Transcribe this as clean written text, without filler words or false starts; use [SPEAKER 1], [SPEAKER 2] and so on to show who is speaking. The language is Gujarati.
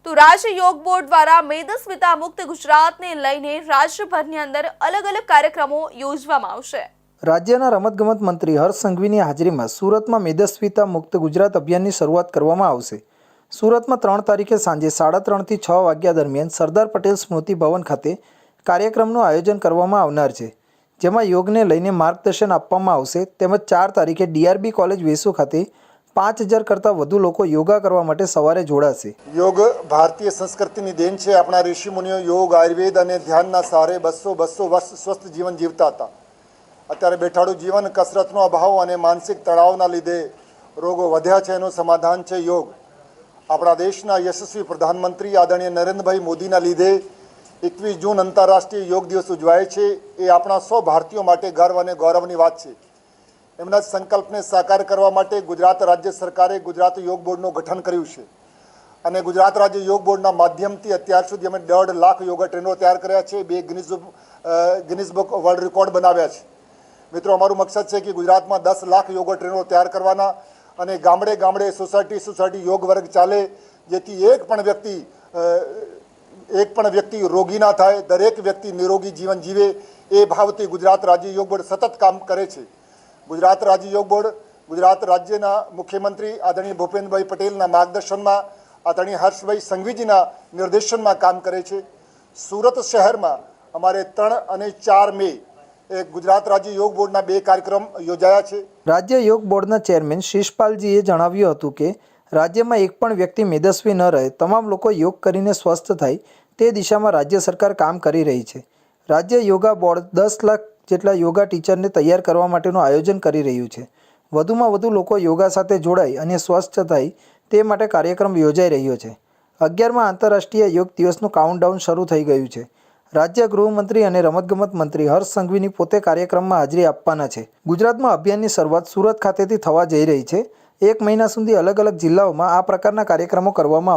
[SPEAKER 1] તો રાજ્ય યોગ બોર્ડ દ્વારા મેદસ્વીતા મુક્ત ગુજરાતને લઈને રાજ્યભરની અંદર અલગ અલગ કાર્યક્રમો યોજવામાં આવશે।
[SPEAKER 2] રાજ્યના રમતગમત મંત્રી હર્ષ સંઘવીની હાજરીમાં સુરતમાં મેદસ્વીતા મુક્ત ગુજરાત અભિયાનની શરૂઆત કરવામાં આવશે। સુરતમાં 3 તારીખે સાંજે 3:30 થી 6 વાગ્યા દરમિયાન સરદાર પટેલ સ્મૃતિ ભવન ખાતે કાર્યક્રમનું આયોજન કરવામાં આવનાર છે, જેમાં યોગને લઈને માર્ગદર્શન આપવામાં આવશે। તેમજ 4 તારીખે ડીઆરબી કોલેજ વેસુ ખાતે 5000 કરતાં વધુ લોકો યોગા કરવા માટે સવારે જોડાશે।
[SPEAKER 3] યોગ ભારતીય સંસ્કૃતિની દેન છે। આપણા ઋષિ મુનિઓ યોગ, આયુર્વેદ અને ધ્યાનના સહારે 200 વર્ષ સ્વસ્થ જીવન જીવતા હતા। અત્યારે બેઠાડું જીવન, કસરતનો અભાવ અને માનસિક તણાવના લીધે રોગો વધ્યા છે। એનું સમાધાન છે યોગ। આપણા દેશના યશસ્વી પ્રધાનમંત્રી આદરણીય નરેન્દ્રભાઈ મોદીના લીધે 21 જૂન આંતરરાષ્ટ્રીય યોગ દિવસ ઉજવાય છે। એ આપણા સૌ ભારતીયો માટે ગર્વ અને ગૌરવની વાત છે। એમના સંકલ્પને સાકાર કરવા માટે ગુજરાત રાજ્ય સરકારે ગુજરાત યોગ બોર્ડનું ગઠન કર્યું છે અને ગુજરાત રાજ્ય યોગ બોર્ડના માધ્યમથી અત્યાર સુધી અમે 1.5 લાખ યોગા ટ્રેનરો તૈયાર કર્યા છે। 2 ગિનિસ બુક વર્લ્ડ રેકોર્ડ બનાવ્યા છે। મિત્રો, અમારું મકસદ છે કે ગુજરાતમાં 10 લાખ યોગા ટ્રેનરો તૈયાર કરવાના અને ગામડે ગામડે સોસાયટી યોગ વર્ગ ચાલે, જેથી એક પણ વ્યક્તિ રોગી ના થાય, દરેક વ્યક્તિ નિરોગી જીવન જીવે। એ ભાવથી ગુજરાત રાજ્ય યોગ બોર્ડ સતત કામ કરે છે। ગુજરાત રાજ્ય યોગ બોર્ડ ગુજરાત રાજ્યના મુખ્યમંત્રી આદરણીય ભૂપેન્દ્રભાઈ પટેલના માર્ગદર્શનમાં, આદરણીય હર્ષભાઈ સંઘવીજીના નિર્દેશનમાં કામ કરે છે। સુરત શહેરમાં અમારે 3 અને 4 મે ગુજરાત રાજ્ય યોગ બોર્ડના 2 કાર્યક્રમ યોજાયા છે।
[SPEAKER 2] રાજ્ય યોગ બોર્ડના ચેરમેન શિષપાલજીએ જણાવ્યું હતું કે રાજ્યમાં એક પણ વ્યક્તિ મેદસ્વી ન રહે, તમામ લોકો યોગ કરીને સ્વસ્થ થાય તે દિશામાં રાજ્ય સરકાર કામ કરી રહી છે। રાજ્ય યોગા બોર્ડ 10 લાખ જેટલા યોગા ટીચરને તૈયાર કરવા માટેનું આયોજન કરી રહ્યું છે। વધુમાં વધુ લોકો યોગા સાથે જોડાય અને સ્વસ્થ થાય તે માટે કાર્યક્રમ યોજાઈ રહ્યો છે। 11મા આંતરરાષ્ટ્રીય યોગ દિવસનું કાઉન્ટડાઉન શરૂ થઈ ગયું છે। રાજ્ય ગૃહમંત્રી અને રમતગમત મંત્રી હર્ષ સંઘવીની પોતે કાર્યક્રમમાં હાજરી આપવાના છે। ગુજરાતમાં અભિયાનની શરૂઆત સુરત ખાતેથી થવા જઈ રહી છે। 1 મહિના સુધી અલગ અલગ જિલ્લાઓમાં આ પ્રકારના કાર્યક્રમો કરવામાં